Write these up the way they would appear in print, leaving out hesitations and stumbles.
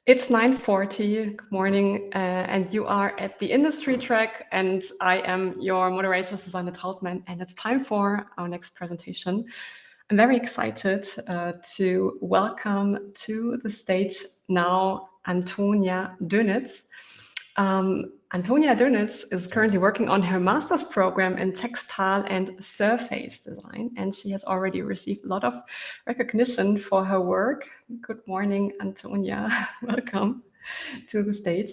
It's 9:40. Good morning, and you are at the industry track, and I am your moderator, Susanne Trautmann, and it's time for our next presentation. I'm very excited to welcome to the stage now Antonia Dönitz. Antonia Dönitz is currently working on her master's program in textile and surface design, and she has already received a lot of recognition for her work. Good morning, Antonia. Welcome to the stage.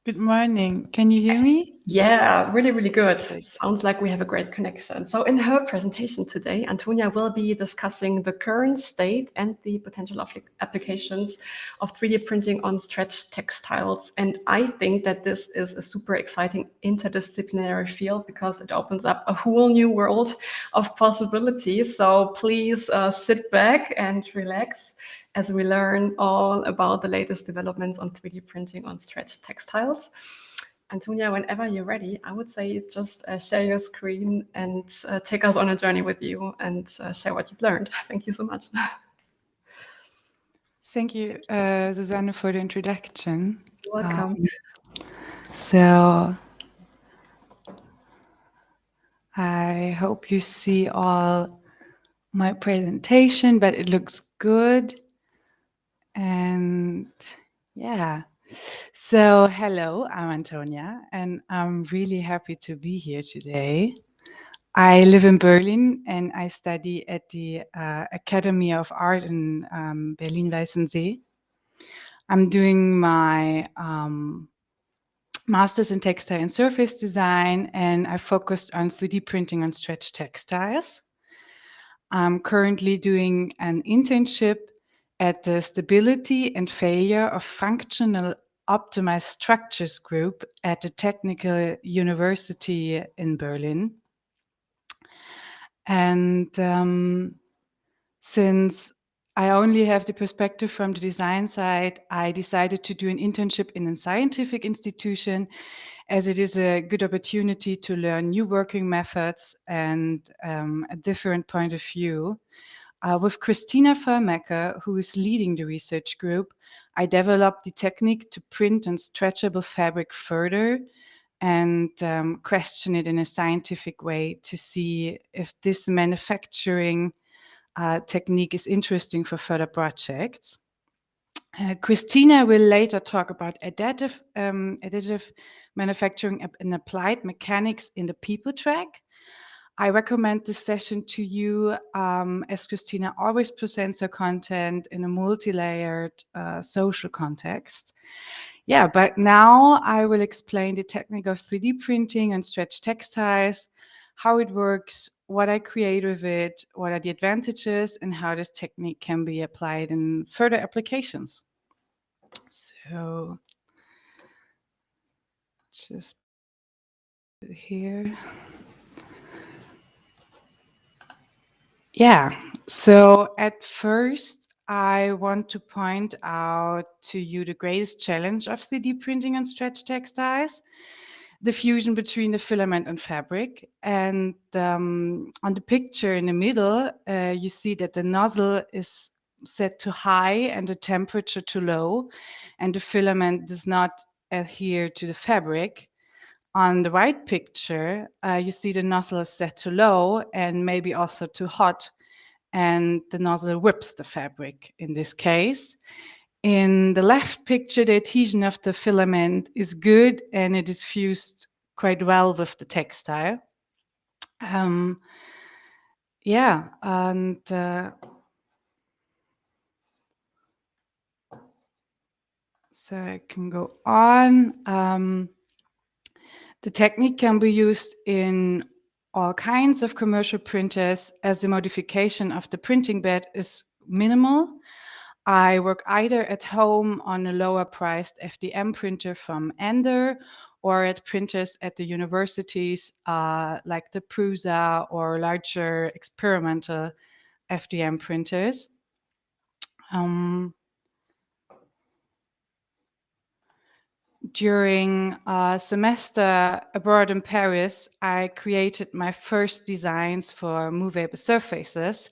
Good morning. Can you hear me? Yeah, really, really good. Sounds like we have a great connection. So in her presentation today, Antonia will be discussing the current state and the potential applications of 3D printing on stretch textiles. And I think that this is a super exciting interdisciplinary field because it opens up a whole new world of possibilities. So please sit back and relax as we learn all about the latest developments on 3D printing on stretch textiles. Antonia, whenever you're ready, I would say just share your screen and take us on a journey with you and share what you've learned. Thank you so much. Thank you, Susanne, for the introduction. You're welcome. So I hope you see all my presentation, but it looks good. And yeah. So hello, I'm Antonia, and I'm really happy to be here today. I live in Berlin and I study at the Academy of Art in Berlin-Weißensee. I'm doing my master's in textile and surface design, and I focused on 3D printing on stretch textiles. I'm currently doing an internship at the Stability and Failure of Functional Optimized Structures group at the Technical University in Berlin. And since I only have the perspective from the design side, I decided to do an internship in a scientific institution, as it is a good opportunity to learn new working methods and a different point of view. With Christina Vermecke, who is leading the research group, I developed the technique to print on stretchable fabric further and question it in a scientific way to see if this manufacturing technique is interesting for further projects. Christina will later talk about additive manufacturing and applied mechanics in the people track. I recommend this session to you as Christina always presents her content in a multi-layered social context. Yeah, but now I will explain the technique of 3D printing and stretch textiles, how it works, what I create with it, what are the advantages, and how this technique can be applied in further applications. So, just here. Yeah, so at first, I want to point out to you the greatest challenge of 3D printing on stretch textiles, the fusion between the filament and fabric. And on the picture in the middle, you see that the nozzle is set to high and the temperature to low, and the filament does not adhere to the fabric. On the right picture, you see the nozzle is set to low and maybe also too hot, and the nozzle whips the fabric in this case. In the left picture, the adhesion of the filament is good and it is fused quite well with the textile. Yeah, and so I can go on. The technique can be used in all kinds of commercial printers as the modification of the printing bed is minimal. I work either at home on a lower priced FDM printer from Ender or at printers at the universities like the Prusa or larger experimental FDM printers. During a semester abroad in Paris, I created my first designs for movable surfaces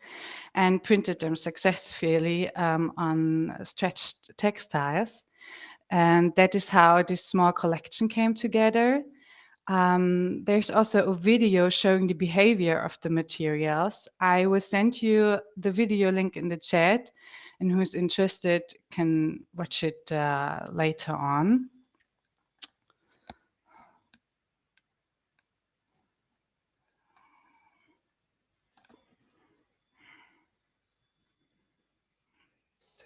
and printed them successfully on stretched textiles. And that is how this small collection came together. There's also a video showing the behavior of the materials. I will send you the video link in the chat, and who's interested can watch it later on.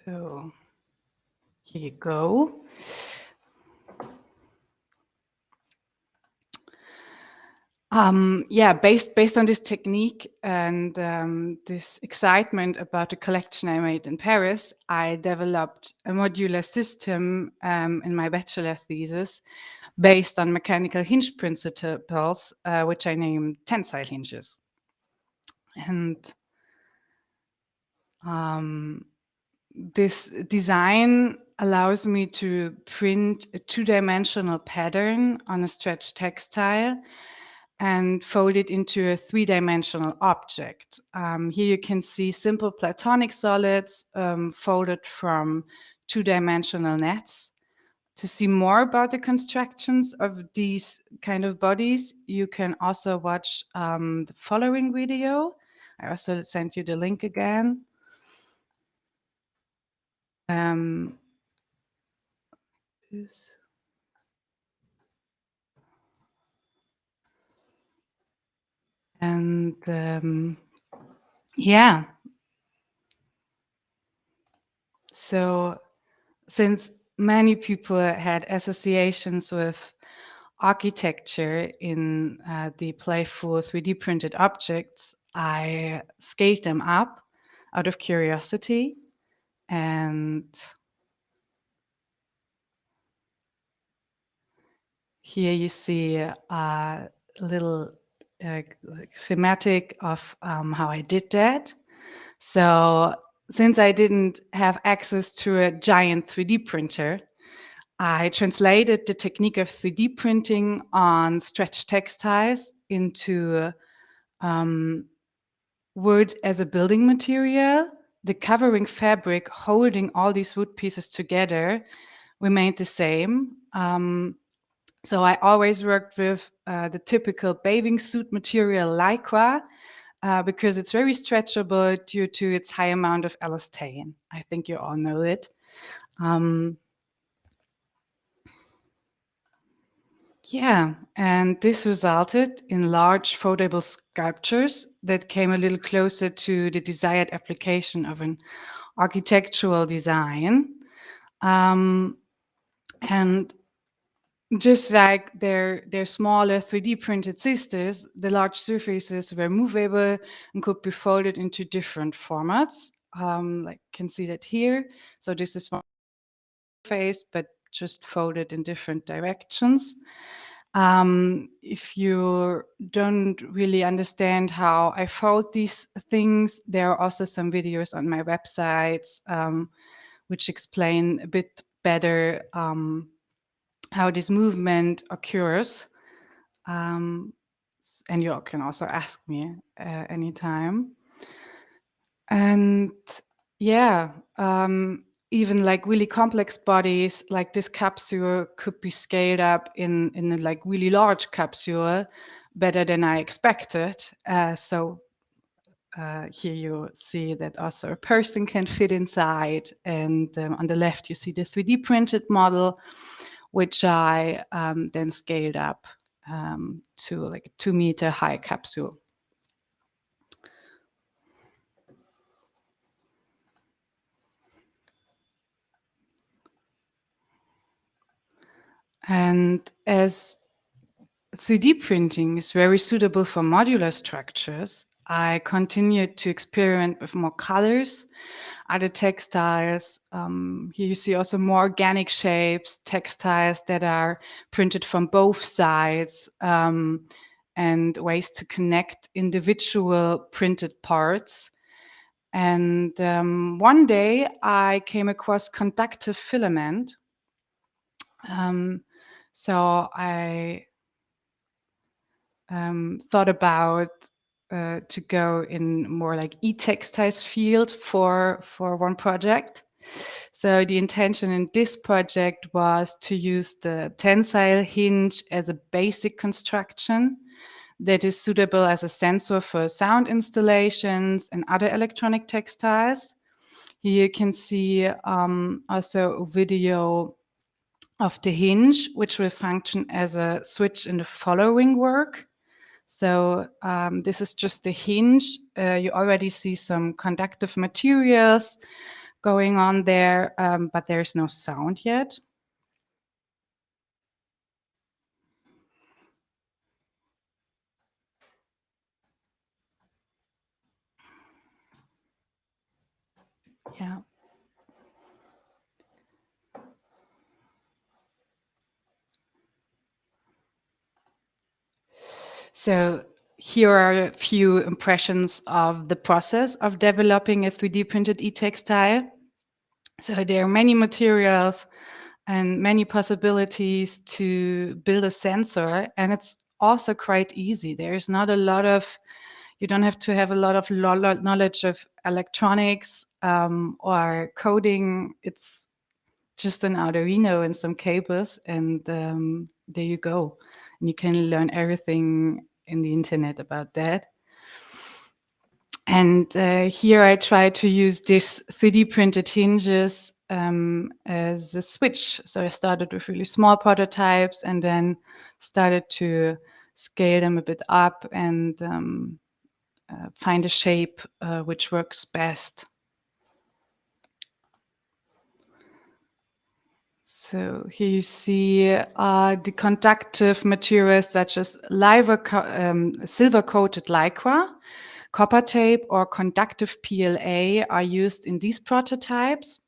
So here you go. Yeah, based on this technique and this excitement about the collection I made in Paris, I developed a modular system in my bachelor thesis based on mechanical hinge principles, which I named tensile hinges. And this design allows me to print a two-dimensional pattern on a stretched textile and fold it into a three-dimensional object. Here you can see simple platonic solids folded from two-dimensional nets. To see more about the constructions of these kind of bodies, you can also watch the following video. I also sent you the link again. This. And yeah, so since many people had associations with architecture in the playful 3D printed objects, I scaled them up out of curiosity. And here you see a little schematic of how I did that. So since I didn't have access to a giant 3D printer, I translated the technique of 3D printing on stretched textiles into wood as a building material. The covering fabric holding all these wood pieces together remained the same. So I always worked with the typical bathing suit material lycra because it's very stretchable due to its high amount of elastane. I think you all know it. Yeah, and this resulted in large foldable sculptures that came a little closer to the desired application of an architectural design. And just like their smaller 3D printed sisters, the large surfaces were movable and could be folded into different formats. Like you can see that here. So this is one face, but just folded in different directions. If you don't really understand how I fold these things, there are also some videos on my websites which explain a bit better how this movement occurs. And you can also ask me anytime. And yeah, even like really complex bodies like this capsule could be scaled up in a like really large capsule better than I expected. So here you see that also a person can fit inside. And on the left, you see the 3D printed model, which I then scaled up to like a 2-meter high capsule. And as 3D printing is very suitable for modular structures, I continued to experiment with more colors, other textiles. Here you see also more organic shapes, textiles that are printed from both sides, and ways to connect individual printed parts. And one day I came across conductive filament. So I thought about to go in more like e-textiles field for one project. So the intention in this project was to use the tensile hinge as a basic construction that is suitable as a sensor for sound installations and other electronic textiles. Here you can see also a video of the hinge, which will function as a switch in the following work. So this is just the hinge. You already see some conductive materials going on there, but there's no sound yet. Yeah. So here are a few impressions of the process of developing a 3D printed e-textile. So there are many materials and many possibilities to build a sensor, and it's also quite easy. There's not a lot of, you don't have to have a lot of knowledge of electronics or coding. It's just an Arduino and some cables, and there you go. And you can learn everything in the internet about that. And here I try to use this 3D printed hinges as a switch. So I started with really small prototypes and then started to scale them a bit up and find a shape which works best. So here you see the conductive materials such as silver-coated lycra, copper tape, or conductive PLA are used in these prototypes.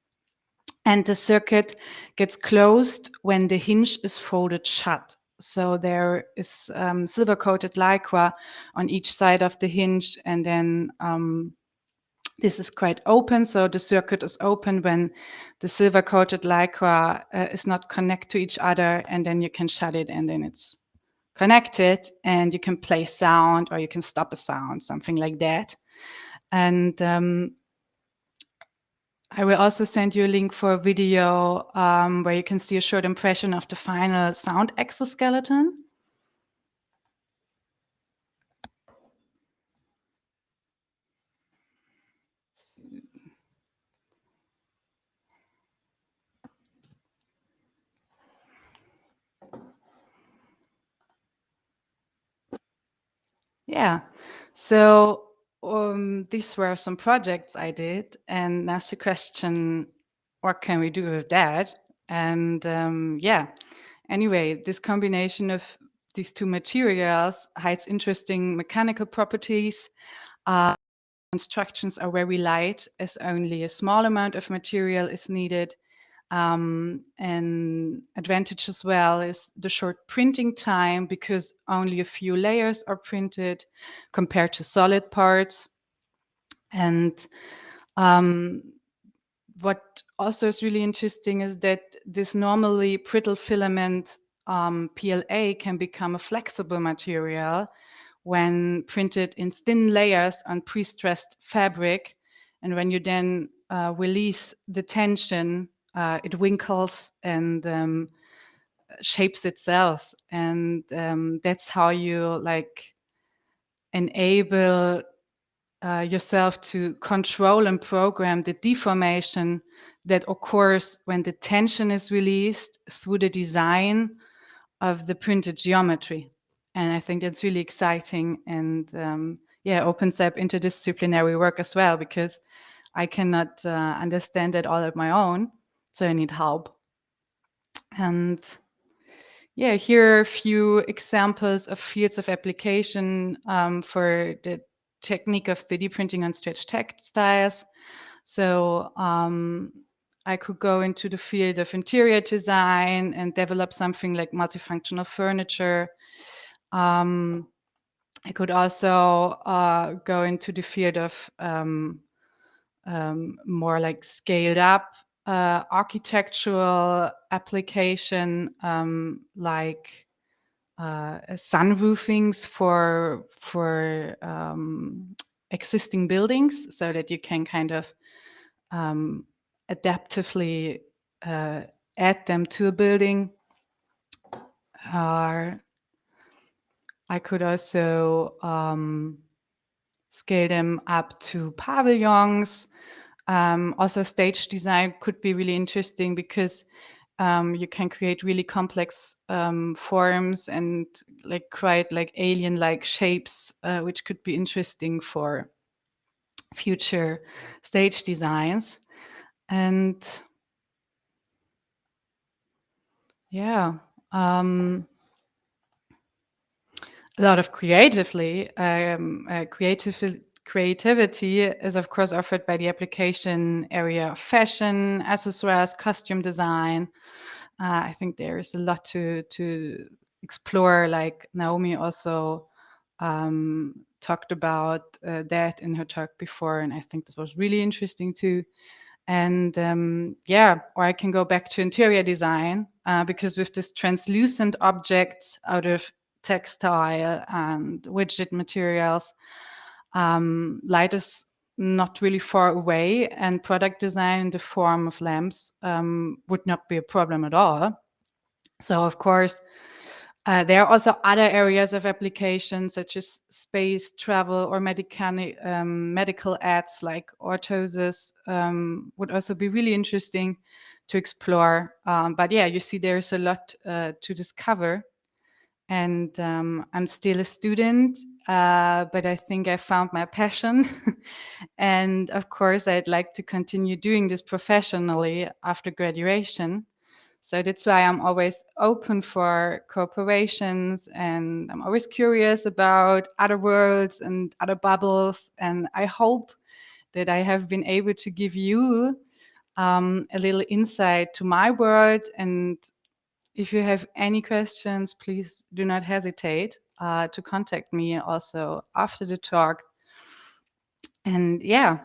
And the circuit gets closed when the hinge is folded shut. So there is silver-coated lycra on each side of the hinge, and then this is quite open, so the circuit is open when the silver-coated lycra is not connected to each other, and then you can shut it, and then it's connected, and you can play sound, or you can stop a sound, something like that. And I will also send you a link for a video where you can see a short impression of the final sound exoskeleton. Yeah, so these were some projects I did, and that's the question, what can we do with that? And yeah, anyway, this combination of these two materials hides interesting mechanical properties. Constructions are very light, as only a small amount of material is needed. An advantage as well is the short printing time, because only a few layers are printed compared to solid parts. And what also is really interesting is that this normally brittle filament PLA can become a flexible material when printed in thin layers on pre-stressed fabric. And when you then release the tension, it winkles and shapes itself. And that's how you like enable yourself to control and program the deformation that occurs when the tension is released through the design of the printed geometry. And I think that's really exciting, and yeah, opens up interdisciplinary work as well, because I cannot understand it all on my own, so I need help. And yeah, here are a few examples of fields of application for the technique of 3D printing on stretched textiles. So I could go into the field of interior design and develop something like multifunctional furniture. I could also go into the field of more like scaled up architectural application, like sunroofings for existing buildings, so that you can kind of adaptively add them to a building. I could also scale them up to pavilions. Also, stage design could be really interesting because you can create really complex forms and like quite like alien-like shapes, which could be interesting for future stage designs. And yeah, a lot of creativity is of course offered by the application area of fashion, accessories, costume design. I think there is a lot to explore. Like Naomi also talked about that in her talk before, and I think this was really interesting too. And or I can go back to interior design because with this translucent objects out of textile and widget materials, light is not really far away, and product design in the form of lamps would not be a problem at all. So, of course, there are also other areas of application, such as space travel or medical ads like orthosis would also be really interesting to explore. But yeah, you see, there's a lot to discover. And I'm still a student, but I think I found my passion. And of course, I'd like to continue doing this professionally after graduation. So that's why I'm always open for cooperations, and I'm always curious about other worlds and other bubbles. And I hope that I have been able to give you a little insight to my world. And if you have any questions, please do not hesitate to contact me also after the talk. And yeah,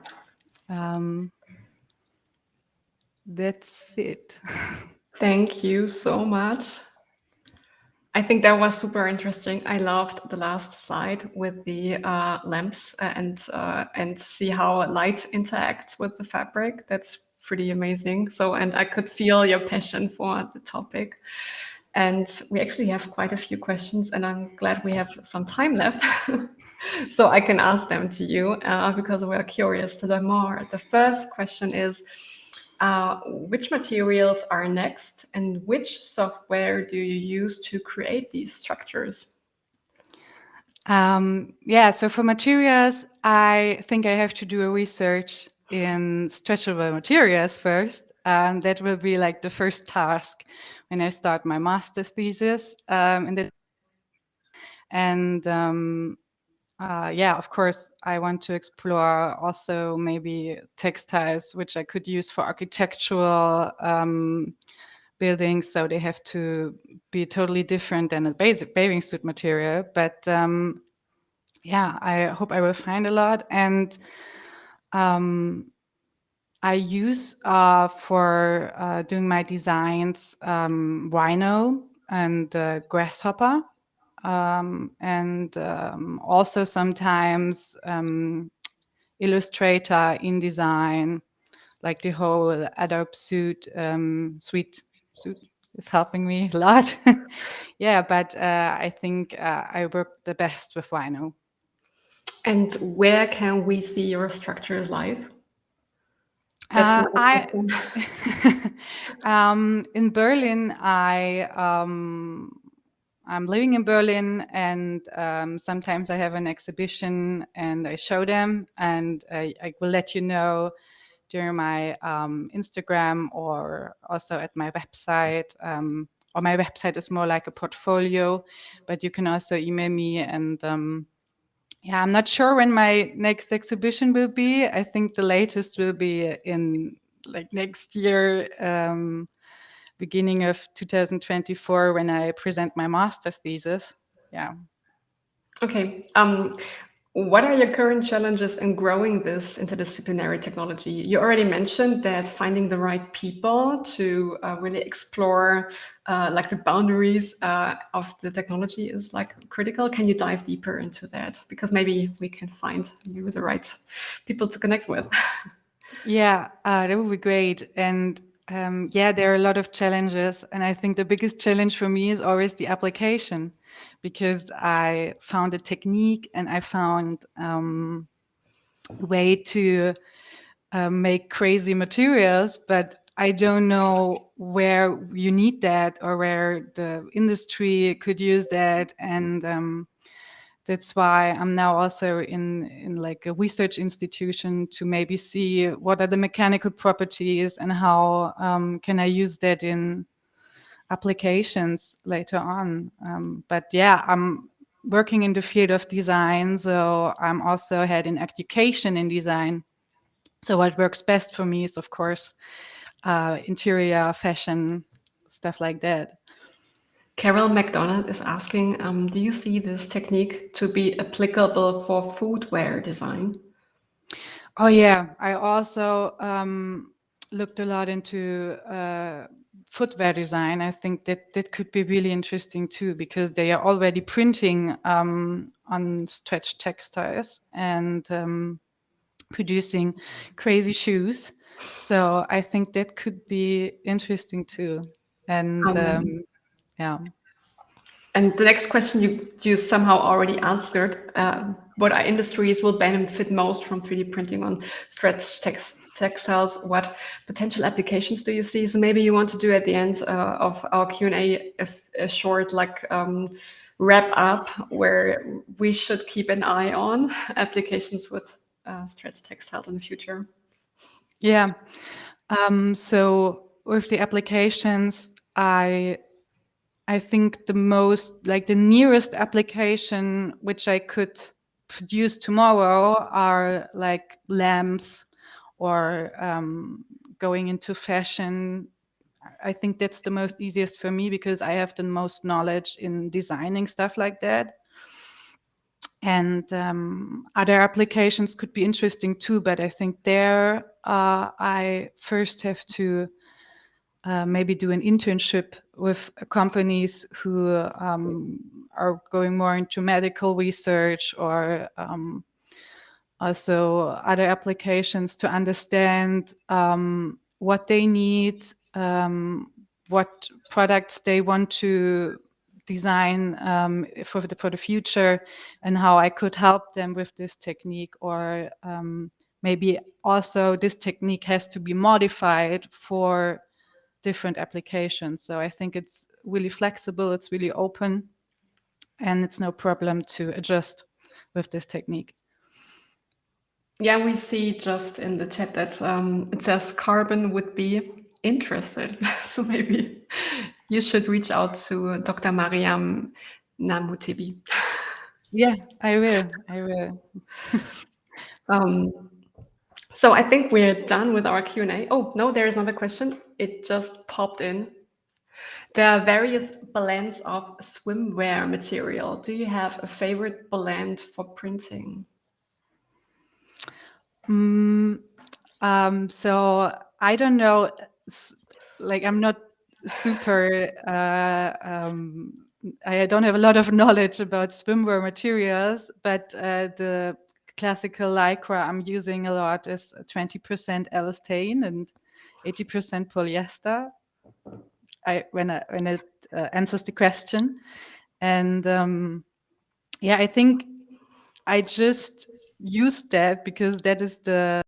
that's it. Thank you so much. I think that was super interesting. I loved the last slide with the lamps and see how light interacts with the fabric. That's pretty amazing. So, and I could feel your passion for the topic. And we actually have quite a few questions, and I'm glad we have some time left. So I can ask them to you because we're curious to learn more. The first question is, which materials are next, and which software do you use to create these structures? So for materials, I think I have to do a research in stretchable materials first. That will be like the first task when I start my master's thesis. Of course, I want to explore also maybe textiles, which I could use for architectural buildings. So they have to be totally different than a basic bathing suit material. But I hope I will find a lot. And I use for doing my designs rhino and grasshopper. And also sometimes Illustrator, InDesign, like the whole Adobe suite is helping me a lot. But I think I work the best with Rhino. And where can we see your structures live? That's another question. In Berlin, I'm living in Berlin, and sometimes I have an exhibition and I show them, and I will let you know during my Instagram or also at my website. Or my website is more like a portfolio, but you can also email me. And I'm not sure when my next exhibition will be. I think the latest will be in like next year, beginning of 2024, when I present my master's thesis. Yeah. Okay. What are your current challenges in growing this interdisciplinary technology? You already mentioned that finding the right people to really explore like the boundaries of the technology is like critical. Can you dive deeper into that? Because maybe we can find you the right people to connect with. Yeah, that would be great. And yeah, there are a lot of challenges. And I think the biggest challenge for me is always the application, because I found a technique and I found a way to make crazy materials, but I don't know where you need that or where the industry could use that. And that's why I'm now also in like a research institution to maybe see what are the mechanical properties and how can I use that in applications later on. But yeah, I'm working in the field of design, so I'm also had an education in design. So what works best for me is, of course, interior, fashion, stuff like that. Carol McDonald is asking, do you see this technique to be applicable for footwear design? Oh yeah, I also looked a lot into footwear design. I think that that could be really interesting too, because they are already printing on stretch textiles and producing crazy shoes. So I think that could be interesting too. And Um, yeah. And the next question you somehow already answered. What our industries will benefit most from 3D printing on textiles? What potential applications do you see? So maybe you want to do at the end of our Q&A a short wrap up where we should keep an eye on applications with stretch textiles in the future. Yeah. So with the applications, I think the most, like the nearest application which I could produce tomorrow are like lamps or going into fashion. I think that's the most easiest for me because I have the most knowledge in designing stuff like that. And other applications could be interesting too, but I think there I first have to maybe do an internship with companies who are going more into medical research or also other applications to understand what they need, what products they want to design for the future, and how I could help them with this technique, or maybe also this technique has to be modified for different applications. So I think it's really flexible, it's really open, and it's no problem to adjust with this technique. Yeah, we see just in the chat that it says Carbon would be interested. So maybe you should reach out to Dr. Mariam Namutebi. Yeah, I will. I will. So I think we're done with our Q&A. Oh, no, there is another question. It just popped in. There are various blends of swimwear material. Do you have a favorite blend for printing? So I don't know, like I'm not super, I don't have a lot of knowledge about swimwear materials, but the classical lycra I'm using a lot is 20% elastane and 80% polyester. When it answers the question, and yeah, I think I just used that because that is the